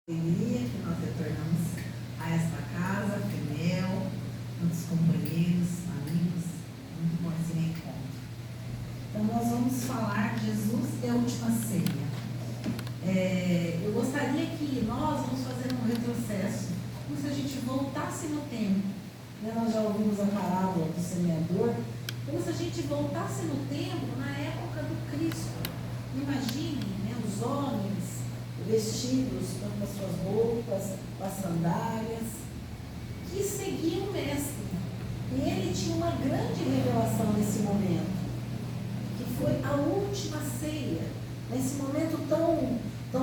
Alegria que nós retornamos a esta casa, Fenel, muitos companheiros, amigos, muito bom esse reencontro. Então nós vamos falar de Jesus e a última ceia. Eu gostaria que nós vamos fazer um retrocesso, como se a gente voltasse no tempo. Nós já ouvimos a parábola do semeador, como se a gente voltasse no tempo na época do Cristo. Imaginem, os homens vestidos com as suas roupas, com as sandálias, que seguiam o Mestre. E ele tinha uma grande revelação nesse momento, que foi a última ceia, nesse momento tão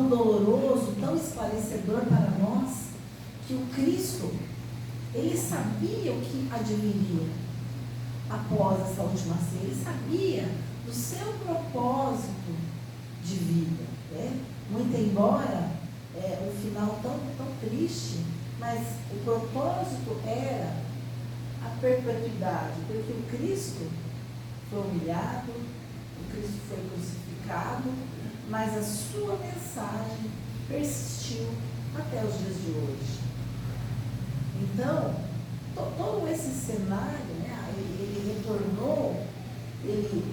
doloroso, tão esclarecedor para nós, que o Cristo, ele sabia o que adviria após essa última ceia. Ele sabia do seu propósito de vida, Muito embora o final tão triste, mas o propósito era a perpetuidade, porque o Cristo foi humilhado, o Cristo foi crucificado, mas a sua mensagem persistiu até os dias de hoje. Então, todo esse cenário, ele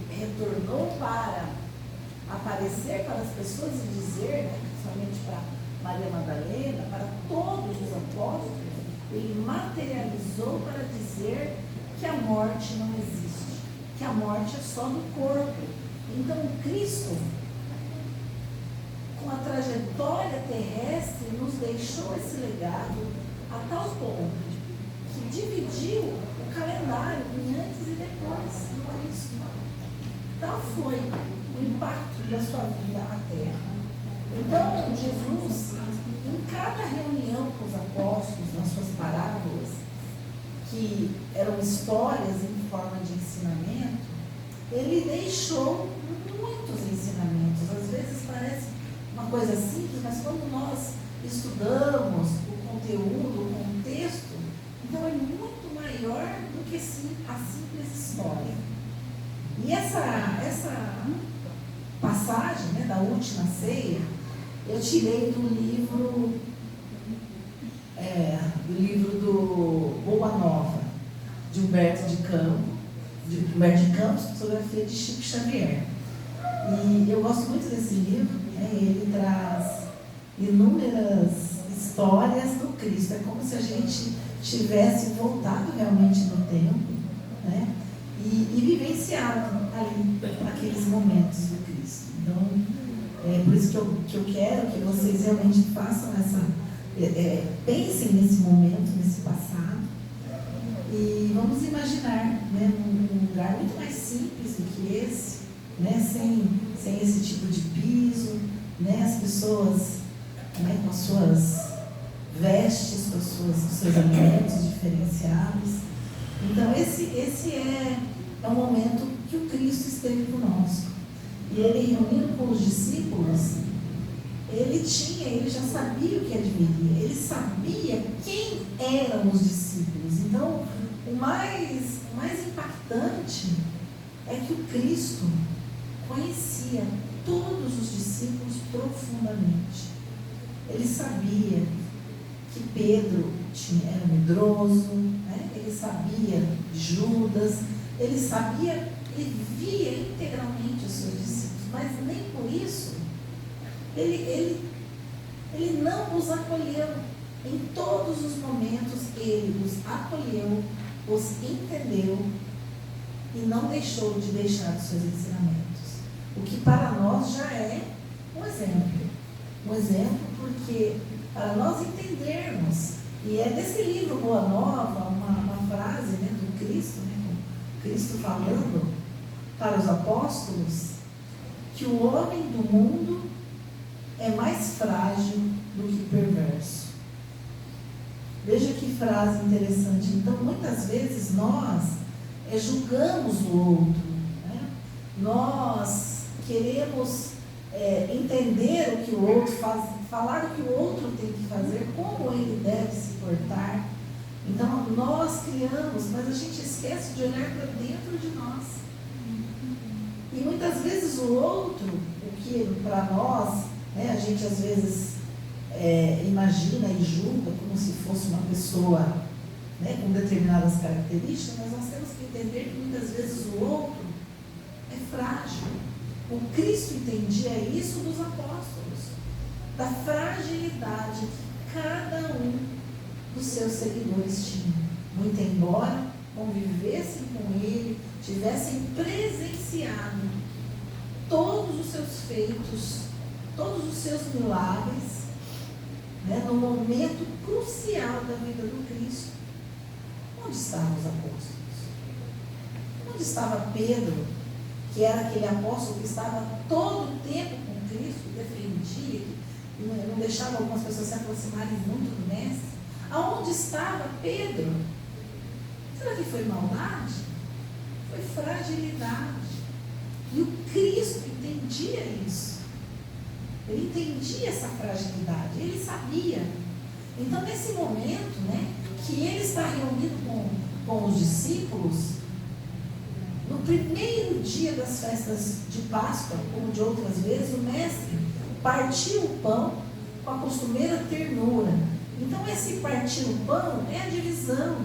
retornou para aparecer para as pessoas e dizer, principalmente para Maria Madalena, para todos os apóstolos, ele materializou para dizer que a morte não existe, que a morte é só do corpo. Então, Cristo, com a trajetória terrestre, nos deixou esse legado a tal ponto que dividiu o calendário em antes e depois do Cristo. Tal foi o impacto da sua vida à terra. Então, Jesus, em cada reunião com os apóstolos, nas suas parábolas, que eram histórias em forma de ensinamento, ele deixou muitos ensinamentos. Às vezes parece uma coisa simples, mas quando nós estudamos o conteúdo, o contexto, então é muito maior do que a simples história. E essa passagem da última ceia, eu tirei do livro do Boa Nova, de Humberto de Campos, psicografia de Chico Xavier. E eu gosto muito desse livro, ele traz inúmeras histórias do Cristo. É como se a gente tivesse voltado realmente no tempo, e vivenciado ali aqueles momentos do Cristo. Então, é por isso que eu quero que vocês realmente façam pensem nesse momento, nesse passado, e vamos imaginar, num lugar muito mais simples do que esse, sem esse tipo de piso, as pessoas com as suas vestes, com os seus alimentos diferenciados. Então, esse é um momento que o Cristo esteve conosco. E ele, reunindo com os discípulos, ele já sabia o que adviria, ele sabia quem eram os discípulos. Então, o mais impactante é que o Cristo conhecia todos os discípulos profundamente. Ele sabia que Pedro era medroso, ele sabia de Judas, ele sabia e via integralmente os seus discípulos, mas nem por isso ele não os acolheu. Em todos os momentos ele os acolheu, os entendeu e não deixou de deixar os seus ensinamentos, o que para nós já é um exemplo porque para nós entendermos, e é desse livro Boa Nova uma frase do Cristo, Cristo falando para os apóstolos, que o homem do mundo é mais frágil do que perverso. Veja que frase interessante. Então, muitas vezes nós julgamos o outro, Nós queremos entender o que o outro faz, falar o que o outro tem que fazer, como ele deve se portar. Então, nós criamos, mas a gente esquece de olhar para dentro de nós. E muitas vezes o outro, o que para nós, a gente às vezes imagina e julga como se fosse uma pessoa, né, com determinadas características, mas nós temos que entender que muitas vezes o outro é frágil. O Cristo entendia isso dos apóstolos, da fragilidade que cada um dos seus seguidores tinha. Muito embora convivessem com ele, tivessem presenciado todos os seus feitos, todos os seus milagres, né, no momento crucial da vida do Cristo. Onde estavam os apóstolos? Onde estava Pedro, que era aquele apóstolo que estava todo o tempo com Cristo, defendia, não deixava algumas pessoas se aproximarem muito do Mestre? Aonde estava Pedro? Será que foi maldade? Foi fragilidade. E o Cristo entendia isso. Ele entendia essa fragilidade, ele sabia. Então, nesse momento, né, que ele está reunido com os discípulos, no primeiro dia das festas de Páscoa, como de outras vezes, o Mestre partiu o pão com a costumeira ternura. Então, esse partir o pão é a divisão,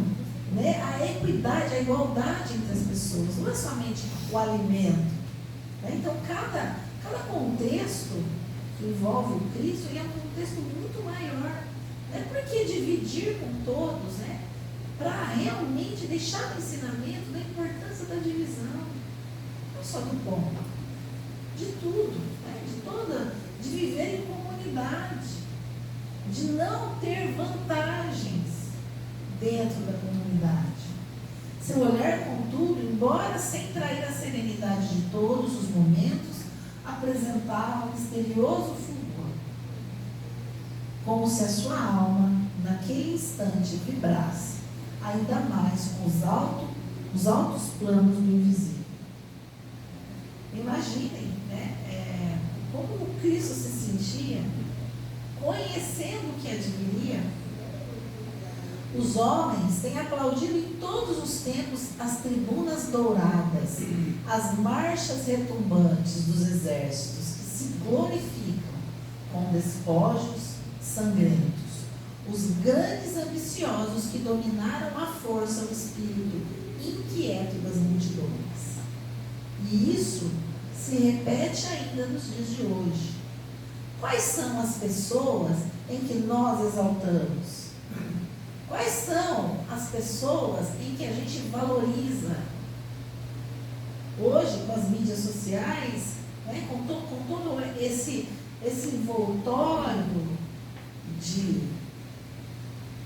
né, a equidade, a igualdade entre as pessoas, não é somente o alimento. Né? Então, cada contexto que envolve o Cristo é um contexto muito maior. Né? Por que dividir com todos, né? Para realmente deixar o ensinamento da importância da divisão, não só do pão, de tudo, né? De viver em comunidade, de não ter vantagens dentro da comunidade. Seu olhar, contudo, embora sem trair a serenidade de todos os momentos, apresentava um misterioso fulgor, como se a sua alma, naquele instante, vibrasse ainda mais com os altos planos do invisível. Imaginem, né, como o Cristo se sentia, conhecendo o que adquiria. Os homens têm aplaudido em todos os tempos as tribunas douradas, as marchas retumbantes dos exércitos que se glorificam com despojos sangrentos, os grandes ambiciosos que dominaram a força do espírito inquieto das multidões. E isso se repete ainda nos dias de hoje. Quais são as pessoas em que nós exaltamos? Quais são as pessoas em que a gente valoriza? Hoje, com as mídias sociais, né, com todo esse envoltório de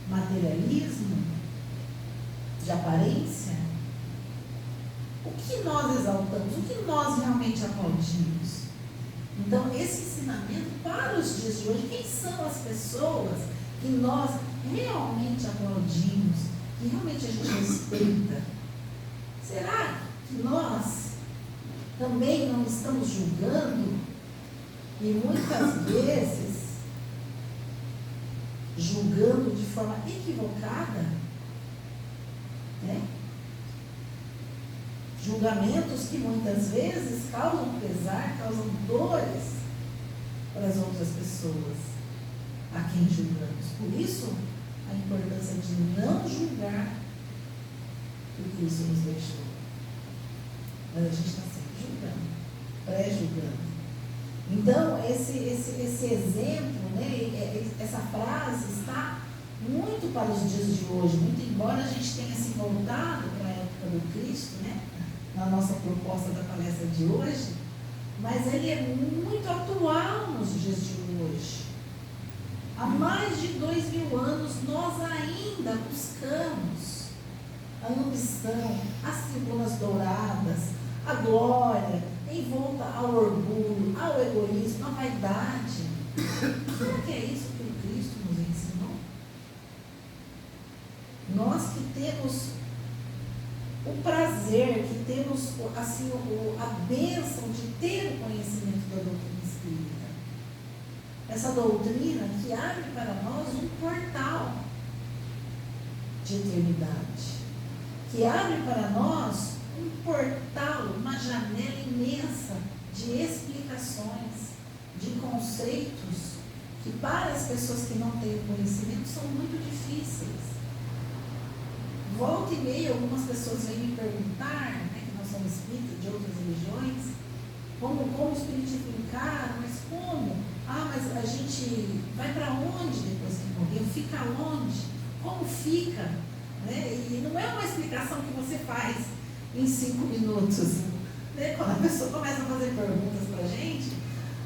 materialismo, de aparência, o que nós exaltamos? O que nós realmente aplaudimos? Então, esse ensinamento para os dias de hoje, quem são as pessoas que nós realmente aplaudimos, que realmente a gente respeita? Será que nós também não estamos julgando e muitas vezes julgando de forma equivocada, né? Julgamentos que muitas vezes causam pesar, causam dores para as outras pessoas a quem julgamos. Por isso, a importância de não julgar o que Cristo nos deixou. Mas a gente está sempre julgando, pré-julgando. Então, esse exemplo, né, essa frase está muito para os dias de hoje, muito embora a gente tenha se voltado para a época do Cristo, né, na nossa proposta da palestra de hoje, mas ele é muito atual nos dias de hoje. Há mais de 2000 anos, nós ainda buscamos a ambição, as tribunas douradas, a glória, envolta ao orgulho, ao egoísmo, à vaidade. Será que é isso que o Cristo nos ensinou? Nós que temos o prazer, que temos assim, a bênção de ter o conhecimento da doutrina espírita. Essa doutrina que abre para nós um portal de eternidade, que abre para nós um portal, uma janela imensa de explicações, de conceitos que para as pessoas que não têm o conhecimento são muito difíceis. Volta e meia, algumas pessoas vêm me perguntar, né, que nós somos espíritas de outras religiões, como o espiritismo encara, mas como? Ah, mas a gente vai para onde depois que morrer? Fica onde? Como fica? Né? E não é uma explicação que você faz em 5 minutos. Né? Quando a pessoa começa a fazer perguntas para a gente,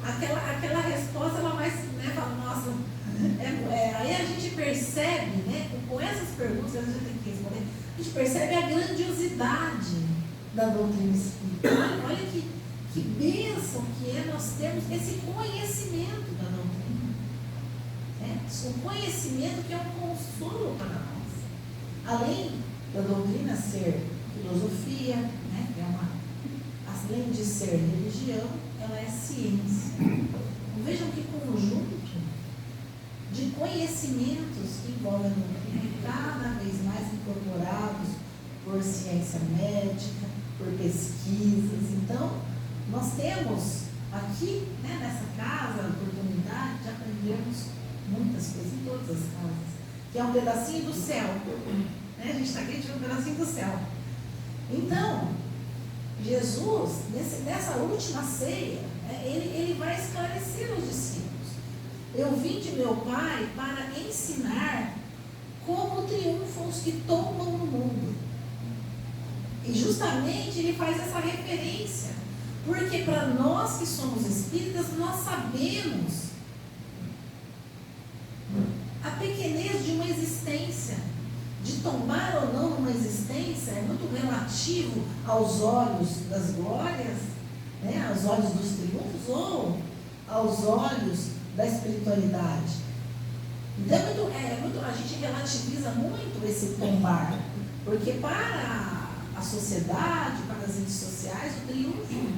aquela resposta ela vai, né, fala, nossa, aí a gente percebe, né, com essas perguntas a gente tem que responder, a gente percebe a grandiosidade da doutrina espírita. Olha que bênção que é nós termos esse conhecimento da doutrina. Né? O conhecimento que é um consolo para nós. Além da doutrina ser filosofia, né, além de ser religião, ela é ciência. Vejam que conjunto de conhecimentos que envolvem a doutrina, cada vez mais incorporados por ciência médica, por pesquisas. Então, nós temos aqui, né, nessa casa, a oportunidade de aprendermos muitas coisas em todas as casas, que é um pedacinho do céu. Né? A gente está aqui de um pedacinho do céu. Então, Jesus, nessa última ceia, ele vai esclarecer os discípulos. Eu vim de meu Pai para ensinar como triunfam os que tombam no mundo. E justamente ele faz essa referência, porque para nós que somos espíritas, nós sabemos a pequenez de uma existência. De tombar ou não uma existência é muito relativo aos olhos das glórias, né, aos olhos dos triunfos ou aos olhos da espiritualidade. Então a gente relativiza muito esse tombar, porque para a sociedade, para as redes sociais, o triunfo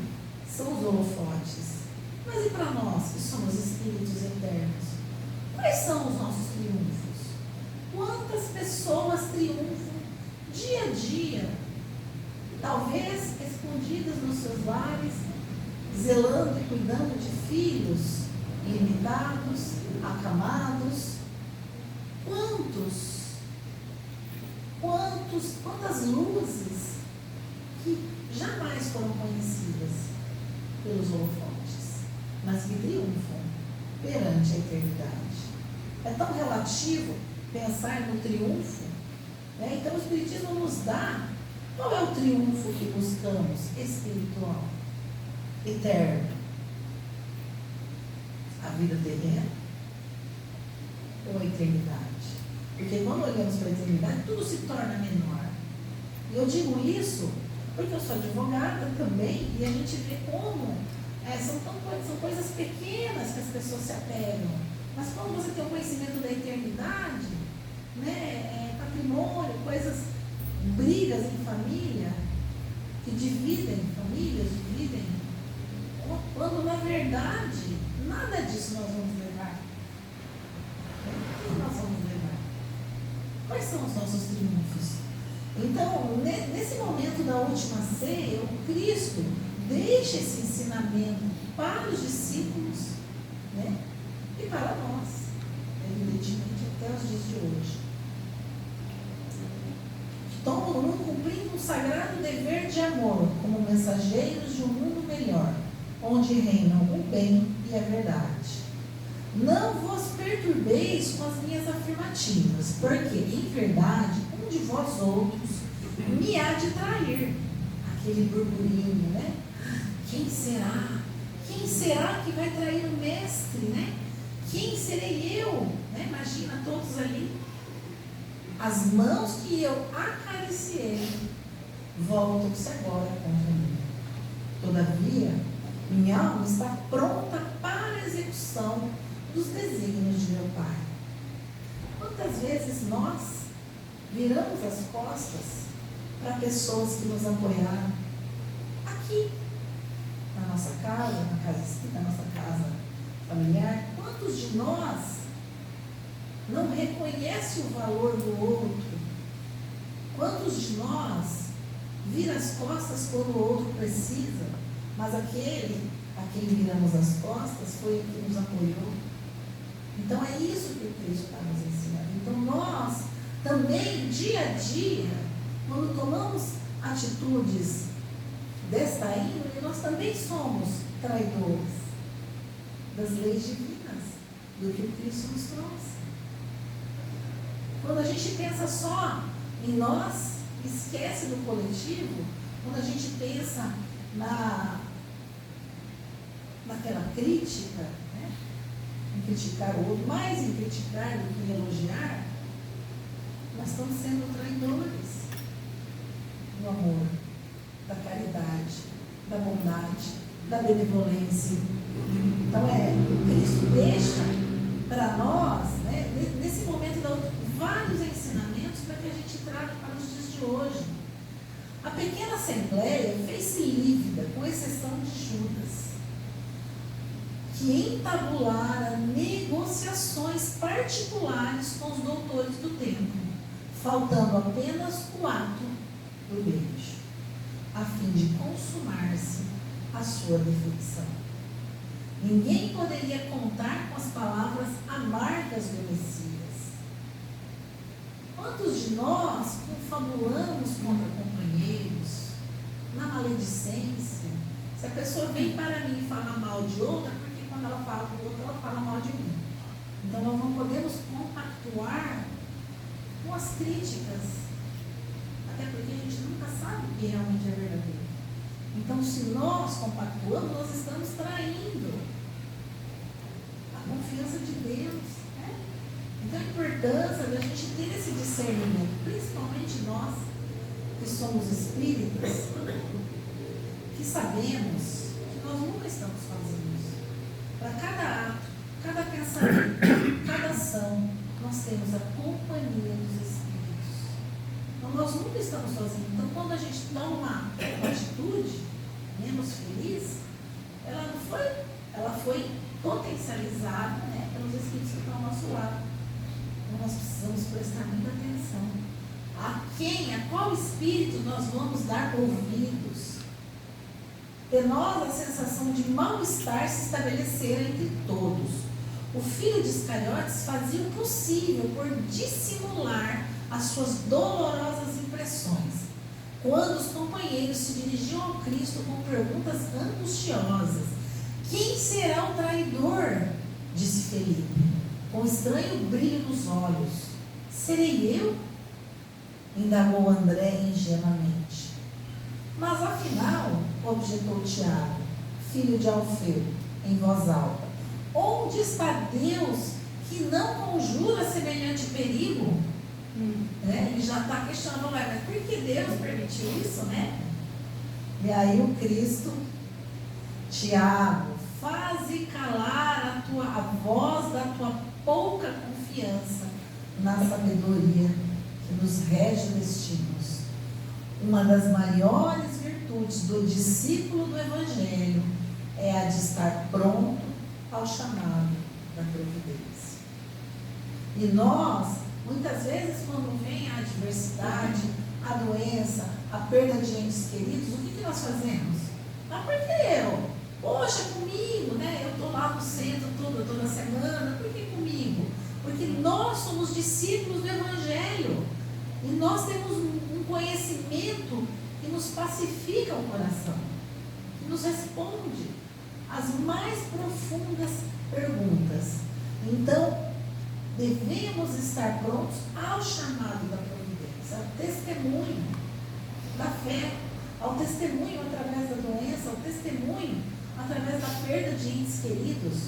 são os holofotes. Mas e para nós que somos espíritos eternos? Quais são os nossos triunfos? Quantas pessoas triunfam dia a dia, talvez escondidas nos seus lares, zelando e cuidando de filhos limitados, acamados? Quantas luzes que jamais foram conhecidas pelos holofotes, mas que triunfam perante a eternidade. É tão relativo pensar no triunfo, né? Então o Espiritismo nos dá qual é o triunfo que buscamos, espiritual, eterno. A vida terrena ou a eternidade? Porque quando olhamos para a eternidade, tudo se torna menor. E eu digo isso porque eu sou advogada também, e a gente vê como são coisas pequenas que as pessoas se apegam. Mas quando você tem o conhecimento da eternidade, né, patrimônio, coisas, brigas em família, que dividem famílias, quando na verdade nada disso nós vamos levar. O que nós vamos levar? Quais são os nossos triunfos? Então, nesse momento da última ceia, o Cristo deixa esse ensinamento para os discípulos, né? E para nós, evidentemente, até os dias de hoje. Estão cumprindo um sagrado dever de amor, como mensageiros de um mundo melhor, onde reinam o bem e a verdade. Não vos perturbeis com as minhas afirmativas, porque, em verdade, um de vós outros me há de trair. Aquele burburinho, né? Quem será? Quem será que vai trair o mestre, né? Quem serei eu? Né? Imagina todos ali. As mãos que eu acariciei voltam-se agora contra mim. Todavia, minha alma está pronta para a execução dos desígnios de meu Pai. Quantas vezes nós viramos as costas para pessoas que nos apoiaram aqui, na nossa casa, na nossa casa familiar? Quantos de nós não reconhecem o valor do outro? Quantos de nós viram as costas quando o outro precisa, mas aquele a quem viramos as costas foi o que nos apoiou? Então é isso que Cristo está nos ensinando. Então nós também, dia a dia, quando tomamos atitudes desta índole, nós também somos traidores das leis divinas, do que o Cristo nos trouxe. Quando a gente pensa só em nós, esquece do coletivo. Quando a gente pensa naquela crítica, né? Em criticar o outro, mais em criticar do que em elogiar, nós estamos sendo traidores do amor, da caridade, da bondade, da benevolência. Então Cristo deixa para nós, né, nesse momento, vários ensinamentos para que a gente traga para os dias de hoje. A pequena assembleia fez-se lívida, com exceção de Judas, que entabulara negociações particulares com os doutores do templo, faltando apenas o ato do beijo, a fim de consumar-se a sua definição. Ninguém poderia contar com as palavras amargas do Messias. Quantos de nós confabulamos contra companheiros, na maledicência? Se a pessoa vem para mim e fala mal de outra, porque quando ela fala do outro, ela fala mal de mim. Então nós não podemos compactuar com as críticas, até porque a gente nunca sabe o que realmente é verdadeiro. Então, se nós compactuamos, nós estamos traindo a confiança de Deus. Né? Então, a importância da gente ter esse discernimento, principalmente nós, que somos espíritas, que sabemos que nós nunca estamos fazendo isso. Para cada ato, cada pensamento, cada ação, nós temos a companhia dos espíritos. Então, nós nunca estamos sozinhos. Então, quando a gente toma uma atitude menos feliz, ela foi potencializada, né, pelos espíritos que estão ao nosso lado. Então, nós precisamos prestar muita atenção. A qual espírito nós vamos dar ouvidos? Penosa sensação de mal-estar se estabelecera entre todos. O filho de Iscariotes fazia o possível por dissimular as suas dolorosas impressões, quando os companheiros se dirigiam ao Cristo com perguntas angustiosas. Quem será o traidor? Disse Felipe, com estranho brilho nos olhos. Serei eu? Indagou André ingenuamente. Mas afinal, objetou Tiago, filho de Alfeu, em voz alta, onde está Deus que não conjura semelhante perigo? Ele já está questionando, mas por que Deus permitiu isso, né? E aí o Cristo, Tiago, faze calar a voz da tua pouca confiança na sabedoria que nos rege destinos. Uma das maiores virtudes do discípulo do Evangelho é a de estar pronto ao chamado da providência. E nós, muitas vezes, quando vem a adversidade, a doença, a perda de entes queridos, o que nós fazemos? Ah, por que eu? Poxa, comigo, né? Eu estou lá no centro toda semana, por que comigo? Porque nós somos discípulos do Evangelho e nós temos um conhecimento que nos pacifica o coração, que nos responde as mais profundas perguntas. Então, devemos estar prontos ao chamado da providência, ao testemunho da fé, ao testemunho através da doença, ao testemunho através da perda de entes queridos.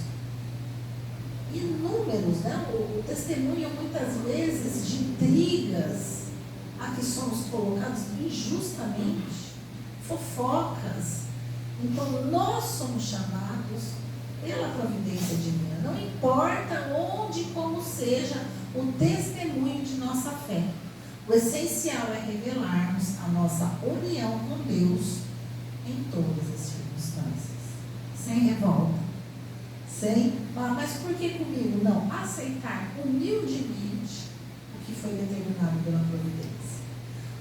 Inúmeros, né? O testemunho muitas vezes de intrigas a que somos colocados injustamente, fofocas. Então nós somos chamados pela providência divina, não importa onde e como seja o testemunho de nossa fé. O essencial é revelarmos a nossa união com Deus em todas as circunstâncias, sem revolta, sem, mas por que comigo? Não, aceitar humildemente o que foi determinado pela providência.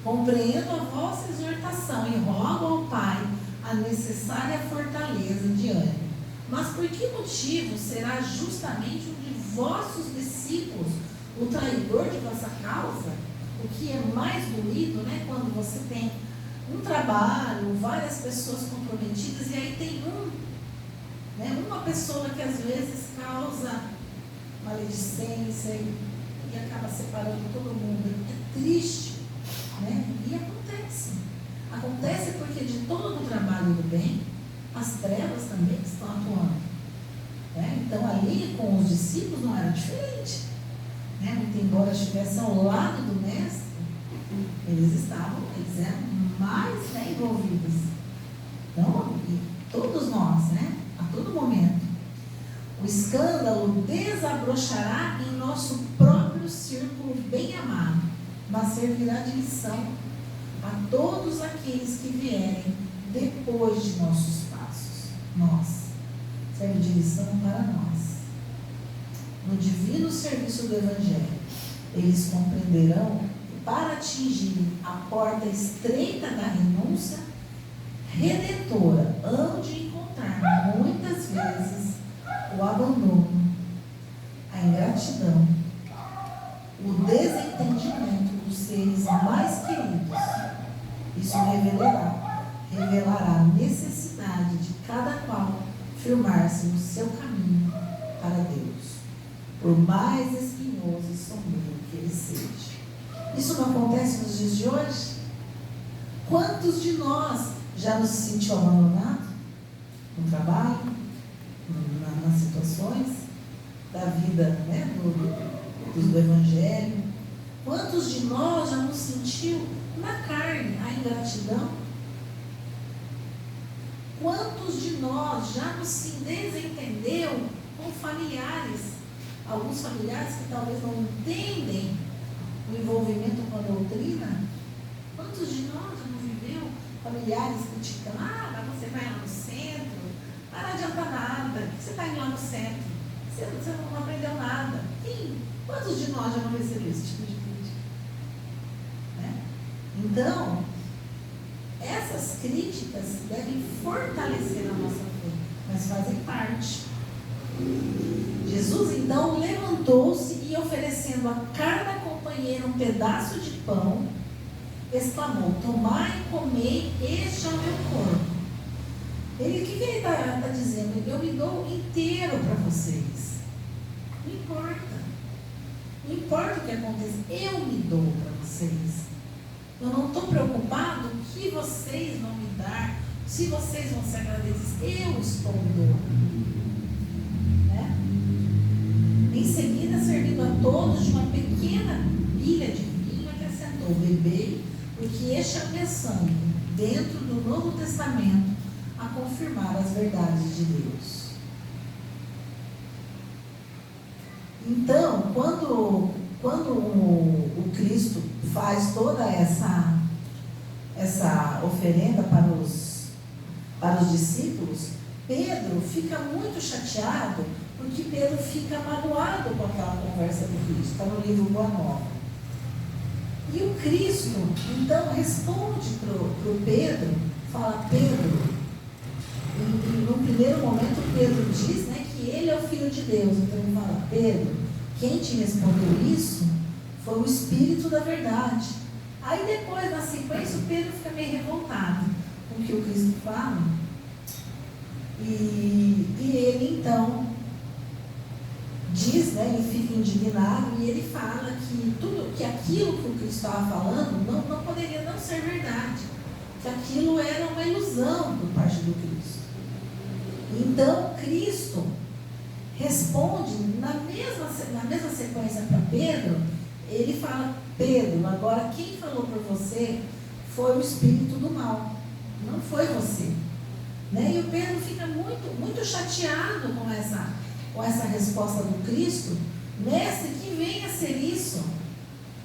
Compreendo a vossa exortação e rogo ao Pai a necessária fortaleza de ânimo, Mas por que motivo será justamente um de vossos discípulos o traidor de vossa causa? O que é mais doído, né? Quando você tem um trabalho, várias pessoas comprometidas, e aí tem uma pessoa que às vezes causa maledicência e acaba separando todo mundo. É triste, né? E acontece. Acontece porque de todo o trabalho do bem, as trevas também estão atuando. Né? Então ali com os discípulos não era diferente. Né? Muito embora estivessem ao lado do mestre, eles eram mais envolvidos. Então, e todos nós, né? A todo momento. O escândalo desabrochará em nosso próprio círculo bem amado, mas servirá de lição a todos aqueles que vierem depois de nossos passos. Serve de lição para nós. No divino serviço do Evangelho, eles compreenderão que para atingir a porta estreita da renúncia redentora, hão de encontrar muitas vezes o abandono, a ingratidão, o desentendimento dos seres mais queridos. Isso revelará a necessidade de cada qual firmar-se no seu caminho para Deus, por mais espinhoso e sombrio que ele seja. Isso não acontece nos dias de hoje? Quantos de nós já nos sentiu abandonado no trabalho, nas situações da vida, né, do Evangelho? Quantos de nós já nos sentiu na carne a ingratidão? Quantos de nós já nos desentendeu com familiares? Alguns familiares que talvez não entendem o envolvimento com a doutrina. Quantos de nós já não viveu familiares criticando? Mas você vai lá no centro, não adianta nada, você está indo lá no centro, você não aprendeu nada. Quantos de nós já não recebeu esse tipo de crítica? Né? Então, essas críticas devem fortalecer a nossa fé, mas fazem parte. Jesus então levantou-se e, oferecendo a cada companheiro um pedaço de pão, exclamou: tomai e comei, este é o meu corpo. O que ele está dizendo? Eu me dou inteiro para vocês. Não importa. Não importa o que aconteça, eu me dou para vocês. Eu não estou preocupado o que vocês vão me dar, se vocês vão se agradecer. Eu estou me doando. Né? Em seguida, servindo a todos de uma pequena pilha de vinho, acrescentou: bebei, porque este é o meu sangue, dentro do Novo Testamento, a confirmar as verdades de Deus. Então, quando o Cristo faz toda essa oferenda para os discípulos, Pedro fica muito chateado, porque Pedro fica magoado com aquela conversa do Cristo. Está no livro Boa Nova. E o Cristo, então, responde para o Pedro, fala: Pedro, e no primeiro momento Pedro diz, né, que ele é o Filho de Deus. Então ele fala: Pedro, quem te respondeu isso foi o Espírito da verdade. Aí depois, na sequência, o Pedro fica meio revoltado com o que o Cristo fala. E ele então diz, né, ele fica indignado e ele fala que aquilo que o Cristo estava falando não poderia não ser verdade, que aquilo era uma ilusão por parte do Cristo. Então Cristo responde na mesma sequência para Pedro. Ele fala: Pedro, agora quem falou por você foi o espírito do mal, não foi você. Né? E o Pedro fica muito, muito chateado com essa resposta do Cristo. Mestre, que venha a ser isso,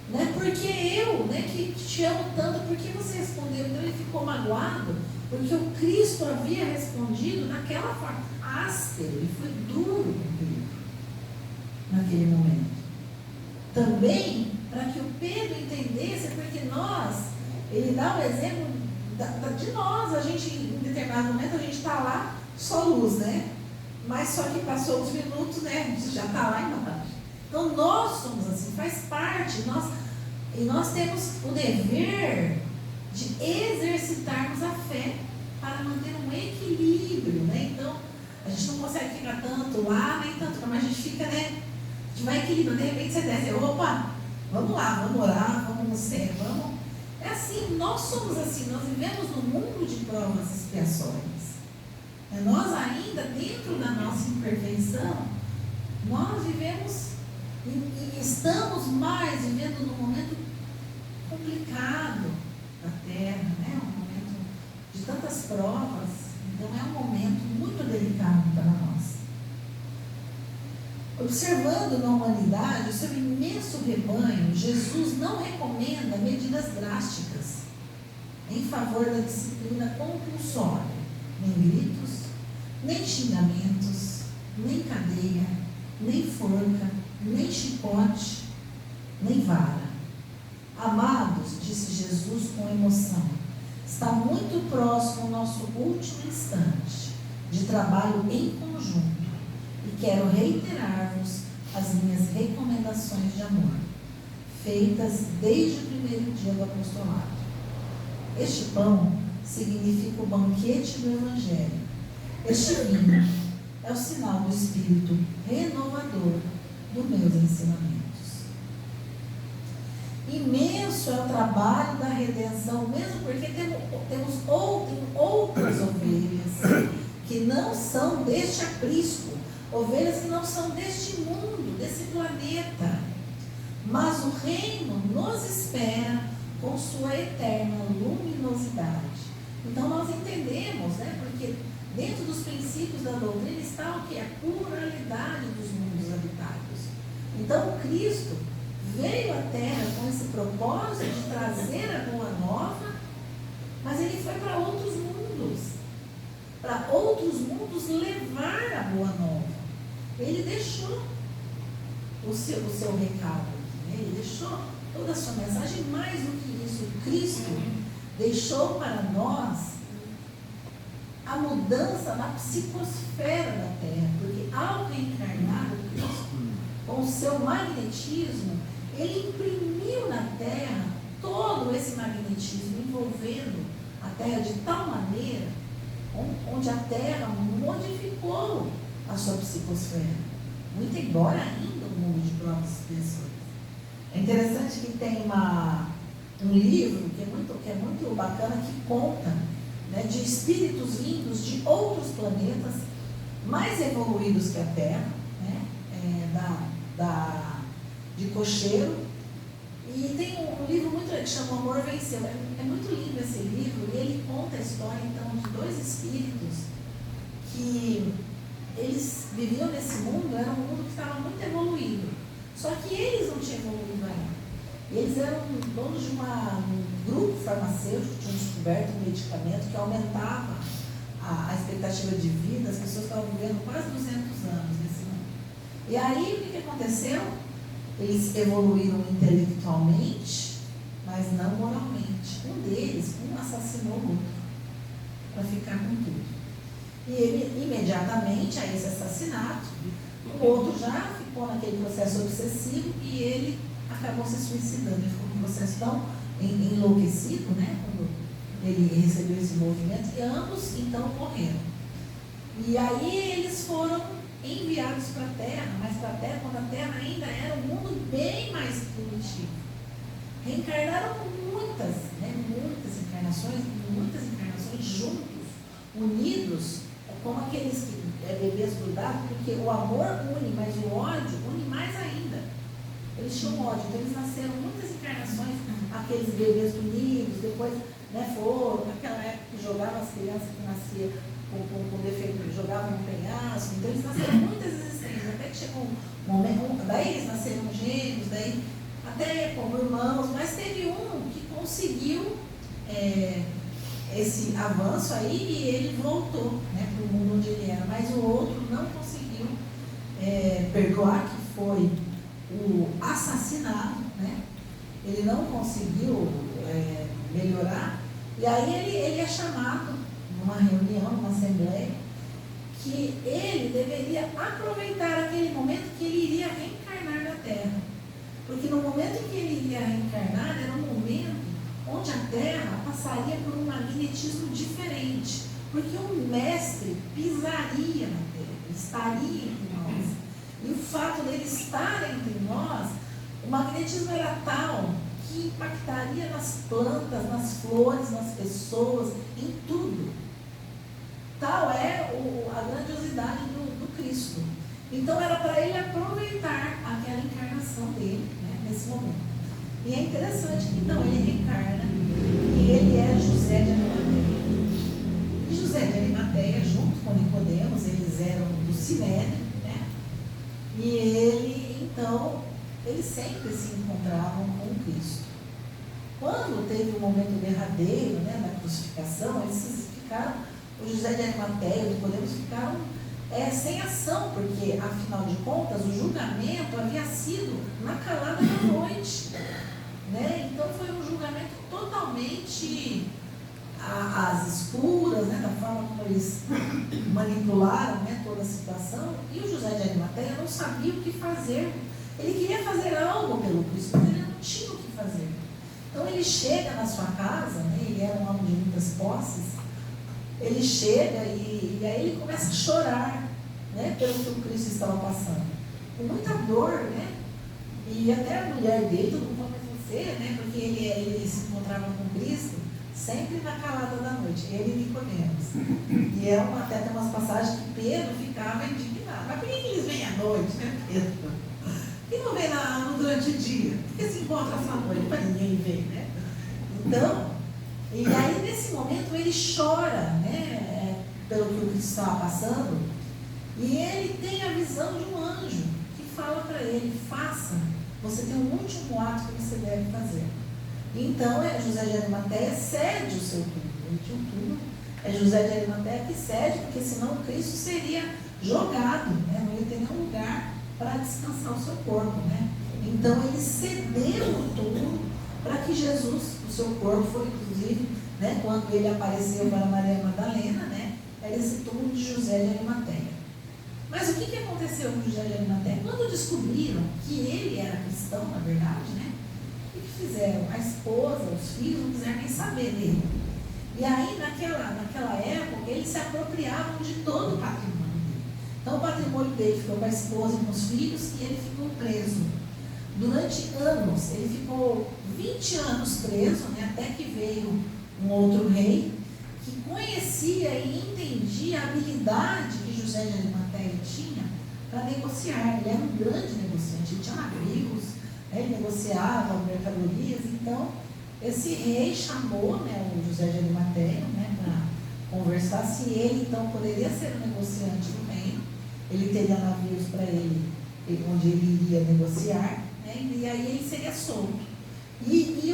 né? Porque eu, né, que te amo tanto, por que você respondeu? Então ele ficou magoado, porque o Cristo havia respondido naquela forma áspero, ele foi duro com Pedro naquele momento. Também para que o Pedro entendesse, porque ele dá o exemplo de nós, a gente, em determinado momento, a gente está lá, só luz, né? mas só que passou os minutos, né? Já está lá embaixo. Então nós somos assim, faz parte, e nós temos o dever de exercitarmos a fé para manter um equilíbrio, né? Então, a gente não consegue ficar tanto lá, nem tanto lá, mas a gente fica, né? A gente vai equilibrando, de repente você desce, opa, vamos lá, vamos orar, vamos no céu, vamos. É assim, nós somos assim, nós vivemos num mundo de provas e expiações. Nós ainda, dentro da nossa imperfeição, nós vivemos e estamos mais vivendo num momento complicado da Terra, né? Um momento de tantas provas. Então é um momento muito delicado para nós. Observando na humanidade o seu imenso rebanho, Jesus não recomenda medidas drásticas em favor da disciplina compulsória, nem gritos, nem xingamentos, nem cadeia, nem forca, nem chicote, nem vara. Amados, disse Jesus com emoção, está muito próximo o nosso último instante de trabalho em conjunto e quero reiterar-vos as minhas recomendações de amor, feitas desde o primeiro dia do apostolado. Este pão significa o banquete do Evangelho. Este vinho é o sinal do Espírito renovador dos meus ensinamentos. Imenso é o trabalho da redenção, mesmo porque temos outras ovelhas que não são deste aprisco, ovelhas que não são deste mundo, desse planeta. Mas o reino nos espera com sua eterna luminosidade. Então nós entendemos, né? Porque dentro dos princípios da doutrina está o que? A pluralidade dos mundos habitados. Então Cristo veio à Terra com esse propósito de trazer a boa nova, mas ele foi para outros mundos. Para outros mundos levar a boa nova. Ele deixou o seu recado, né? Ele deixou toda a sua mensagem. Mais do que isso, Cristo deixou para nós a mudança na psicosfera da Terra, porque ao reencarnar o Cristo, com o seu magnetismo, ele imprimiu na Terra todo esse magnetismo, envolvendo a Terra de tal maneira, onde a Terra modificou a sua psicosfera, muito embora ainda o mundo de provas e expiações. É interessante que tem um livro que é muito bacana, que conta, né, de espíritos vindos de outros planetas mais evoluídos que a Terra, né, de cocheiro. E tem um livro muito que chama O Amor Venceu. É muito lindo esse livro, e ele conta a história então de dois espíritos que eles viviam nesse mundo. Era um mundo que estava muito evoluído, só que eles não tinham evoluído ainda. Eles eram donos de um grupo farmacêutico, tinham descoberto um medicamento que aumentava a expectativa de vida. As pessoas estavam vivendo quase 200 anos nesse mundo. E aí o que aconteceu? Eles evoluíram intelectualmente, mas não moralmente. Um deles, assassinou o outro para ficar com tudo. E ele, imediatamente a esse assassinato, o outro já ficou naquele processo obsessivo e ele acabou se suicidando. Ele ficou num processo tão enlouquecido, né, quando ele recebeu esse movimento, e ambos então morreram. E aí eles foram enviados para a Terra, mas para a Terra, quando a Terra ainda era um mundo bem mais primitivo. Reencarnaram muitas encarnações juntos, unidos, como aqueles bebês grudados, porque o amor une, mas o ódio une mais ainda. Eles tinham ódio, então eles nasceram muitas encarnações, aqueles bebês unidos, depois, né, foram, naquela época que jogavam as crianças que nasciam com defeito, jogavam no penhasco. Então eles nasceram muitas existências, até que chegou um momento, daí eles nasceram gêmeos, daí até como irmãos, mas teve um que conseguiu esse avanço aí e ele voltou, né, para o mundo onde ele era, mas o outro não conseguiu perdoar, que foi o assassinato, né? Ele não conseguiu melhorar, e aí ele é chamado numa reunião, numa assembleia, que ele deveria aproveitar aquele momento que ele iria reencarnar na Terra. Porque no momento em que ele iria reencarnar, era um momento onde a Terra passaria por um magnetismo diferente. Porque o Mestre pisaria na Terra, estaria entre nós. E o fato dele estar entre nós, o magnetismo era tal que impactaria nas plantas, nas flores, nas pessoas, em tudo. Tal é a grandiosidade do Cristo. Então era para ele aproveitar aquela encarnação dele, né, nesse momento. E é interessante que então ele reencarna e ele é José de Arimateia. E José de Arimateia, junto com Nicodemos, eles eram do Sinédrio, né? E eles sempre se encontravam com Cristo. Quando teve o momento derradeiro, né, da crucificação, eles ficaram, o José de Arimateia, o Nicodemos ficaram sem ação, porque, afinal de contas, o julgamento havia sido na calada da noite, né? Então foi um julgamento totalmente às escuras, né, da forma como eles manipularam, né, toda a situação, e o José de Arimateia não sabia o que fazer. Ele queria fazer algo pelo Cristo, mas ele não tinha o que fazer. Então ele chega na sua casa, né, ele era um homem de muitas posses, ele chega e aí ele começa a chorar, né, pelo que o Cristo estava passando, com muita dor, né? E até a mulher dele, todo mundo fala, mas você, né, porque ele se encontrava com Cristo sempre na calada da noite, ele e Nicodemos. E até tem umas passagens que Pedro ficava indignado. Mas por que eles vêm à noite, né, Pedro? E não vem durante o dia? Por que se encontra essa noite para ninguém ver, né? Então, e aí nesse momento ele chora, né, pelo que o Cristo estava passando, e ele tem a visão de um anjo que fala para ele, faça, você tem um último ato que você deve fazer. Então José de Arimateia cede o seu túmulo. Ele tinha um túmulo, é José de Arimateia que cede, porque senão Cristo seria jogado, né, não ia ter nenhum lugar para descansar o seu corpo, né? Então ele cedeu o túmulo para que Jesus, o seu corpo foi inclusive, né, quando ele apareceu para Maria Madalena, né, era esse túmulo de José de Arimateia. Mas o que aconteceu com José de Arimateia? Quando descobriram que ele era cristão, na verdade, né, o que fizeram? A esposa, os filhos não quiseram nem saber dele. E aí, naquela época, eles se apropriavam de todo o patrimônio dele. Então o patrimônio dele ficou com a esposa e com os filhos e ele ficou preso. Durante anos, ele ficou 20 anos preso, né, até que veio um outro rei que conhecia e entendia a habilidade que José de Arimateia tinha para negociar. Ele era um grande negociante, ele tinha navios, né, ele negociava mercadorias. Então, esse rei chamou, né, o José de Arimateia, né, para conversar se ele então poderia ser um negociante do reino. Ele teria navios para ele, onde ele iria negociar, né, e aí ele seria solto. E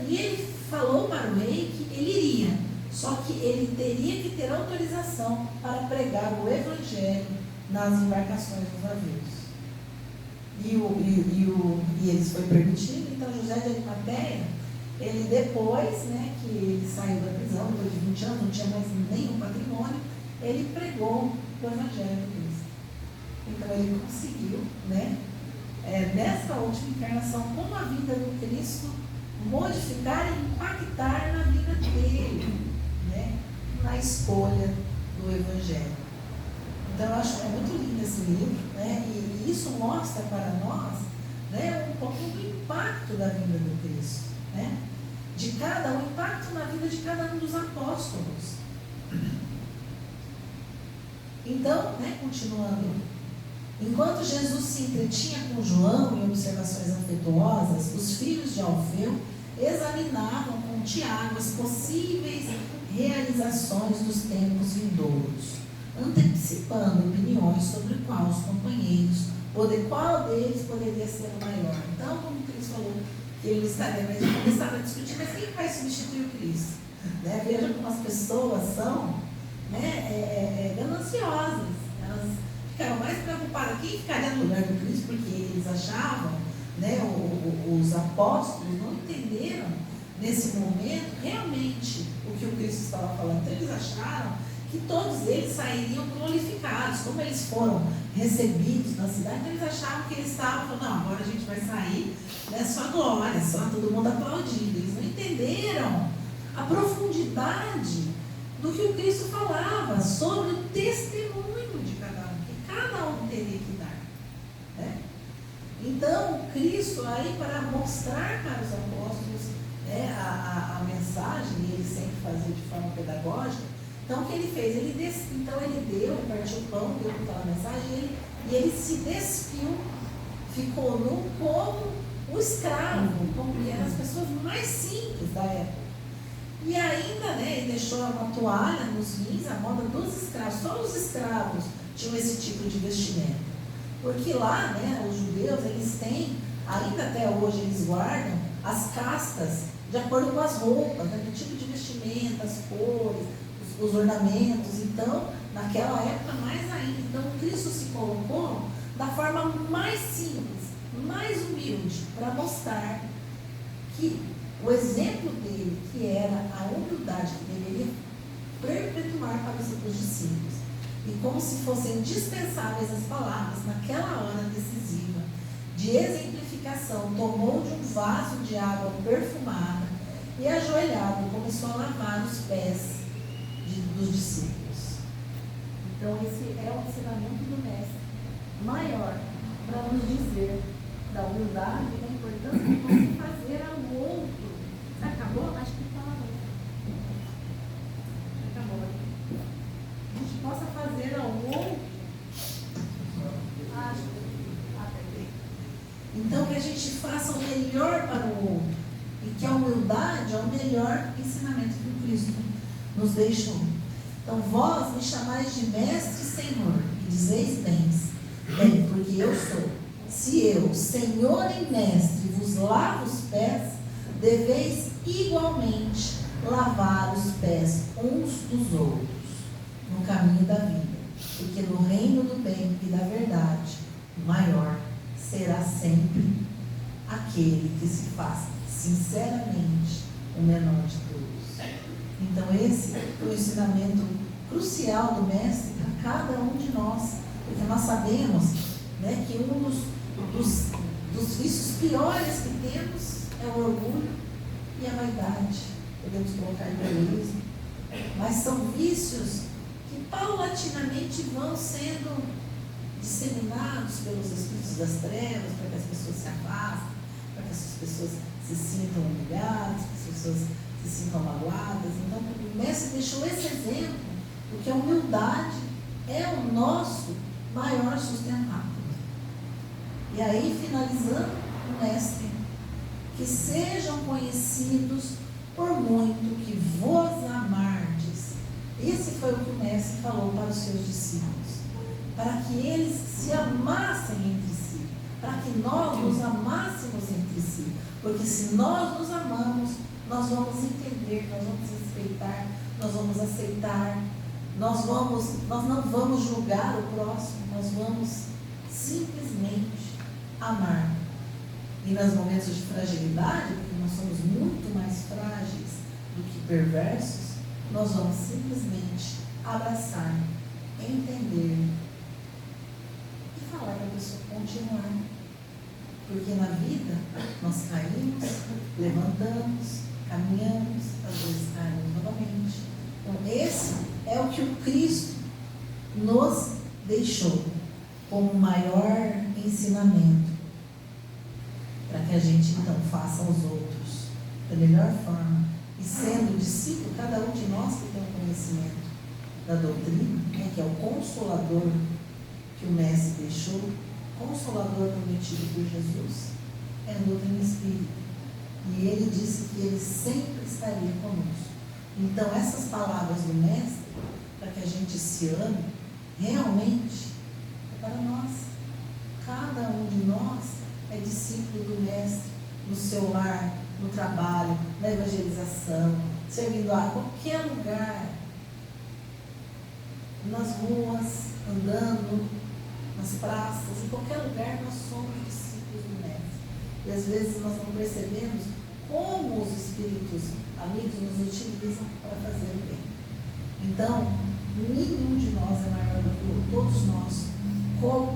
ele falou para o rei que ele iria, só que ele teria que ter autorização para pregar o evangelho nas embarcações dos navios. E eles foi permitido. Então José de Arimateia, ele depois, né, que ele saiu da prisão, depois de 20 anos, não tinha mais nenhum patrimônio, ele pregou o evangelho de Cristo. Então ele conseguiu, né, nessa última encarnação, com a vida do Cristo, modificar e impactar na vida dele, né, na escolha do evangelho. Então eu acho muito lindo esse livro, né, e isso mostra para nós, né, um pouco do impacto da vida do Cristo, né, o impacto na vida de cada um dos apóstolos. Então, né, continuando, enquanto Jesus se entretinha com João em observações afetuosas, os filhos de Alfeu examinavam com Tiago as possíveis realizações dos tempos vindouros, antecipando opiniões sobre qual os companheiros, qual deles poderia ser o maior. Então, como Cristo falou que ele estaria, mas ele começava a discutir, mas quem vai substituir o Cristo? Né? Veja como as pessoas são, né, gananciosas. Elas ficaram mais preocupadas quem ficaria no lugar do Cristo, porque eles achavam, né, os apóstolos não entenderam nesse momento realmente o que o Cristo estava falando. Então eles acharam que todos eles sairiam glorificados. Como eles foram recebidos na cidade, então eles achavam que eles estavam, não, agora a gente vai sair, né, só glória, só todo mundo aplaudindo. Eles não entenderam a profundidade do que o Cristo falava sobre o testemunho de cada um, que cada um teria que dar, né? Então, Cristo aí, para mostrar para os apóstolos, né, a mensagem, e ele sempre fazia de forma pedagógica. Então, o que ele fez? Ele deu, ele partiu o pão, deu aquela mensagem, e ele se despiu, ficou nu como o escravo, como eram as pessoas mais simples da época. E ainda, né, ele deixou uma toalha nos rins, a moda dos escravos. Só os escravos tinham esse tipo de vestimento. Porque lá, né, os judeus, eles têm, ainda até hoje, eles guardam as castas de acordo com as roupas, né, do tipo de vestimenta, as cores, os ornamentos. Então, naquela época, mais ainda. Então, Cristo se colocou da forma mais simples, mais humilde, para mostrar que o exemplo dele, que era a humildade que deveria perpetuar para os discípulos, e como se fossem indispensáveis as palavras naquela hora decisiva de exemplificação, tomou de um vaso de água perfumada e, ajoelhado, começou a lavar os pés dos discípulos. Então, esse é o ensinamento do Mestre maior para nos dizer da humildade e da importância de você fazer ao outro. Acabou? Acho que está. Acabou. A gente possa fazer ao outro. Então, que a gente faça o melhor para o outro. E que a humildade é o melhor ensinamento que o Cristo nos deixou. Então, vós me chamais de mestre e senhor, e dizeis bem, porque eu sou. Se eu, senhor e mestre, vos lavo os pés, deveis igualmente lavar os pés uns dos outros no caminho da vida, porque no reino do bem e da verdade, o maior será sempre aquele que se faz sinceramente o menor de todos. Então, esse é o ensinamento crucial do Mestre para cada um de nós, porque nós sabemos, né, que um dos vícios piores que temos é o orgulho e a vaidade. Podemos colocar em egoísmo, mas são vícios que paulatinamente vão sendo disseminados pelos espíritos das trevas, para que as pessoas se afastem, para que as pessoas se sintam humilhadas, que as pessoas se sintam magoadas. Então, o Mestre deixou esse exemplo, porque a humildade é o nosso maior sustentáculo. E aí, finalizando, o Mestre: que sejam conhecidos por muito que vos amardes. Esse foi o que o Mestre falou para os seus discípulos, para que eles se amassem entre si, para que nós nos amássemos entre si, porque se nós nos amamos, nós vamos entender, nós vamos respeitar, nós vamos aceitar, nós não vamos julgar o próximo, nós vamos simplesmente amar. E nos momentos de fragilidade, porque nós somos muito mais frágeis do que perversos, nós vamos simplesmente abraçar, entender e falar para a pessoa continuar. Porque na vida nós caímos, levantamos, caminhamos, às vezes caímos novamente. Então, esse é o que o Cristo nos deixou como maior ensinamento, para que a gente então faça aos outros da melhor forma, e sendo discípulo, cada um de nós que tem o conhecimento da doutrina, né, que é o consolador que o Mestre deixou, consolador prometido por Jesus, é a doutrina espírita. E ele disse que ele sempre estaria conosco. Então, essas palavras do Mestre, para que a gente se ame, realmente é para nós. Cada um de nós é discípulo do Mestre no seu lar, no trabalho, na evangelização, servindo a qualquer lugar, nas ruas, andando, nas praças, em qualquer lugar nós somos discípulos do Mestre. E às vezes nós não percebemos como os espíritos amigos nos utilizam para fazer o bem. Então, Nenhum de nós é maior do que o outro. Todos nós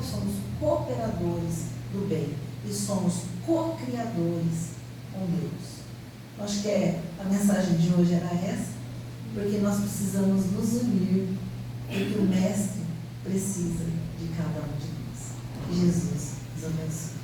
somos cooperadores do bem e somos co-criadores com Deus. Eu acho que a mensagem de hoje era essa, porque nós precisamos nos unir, porque o Mestre precisa de cada um de nós. Que Jesus nos abençoe.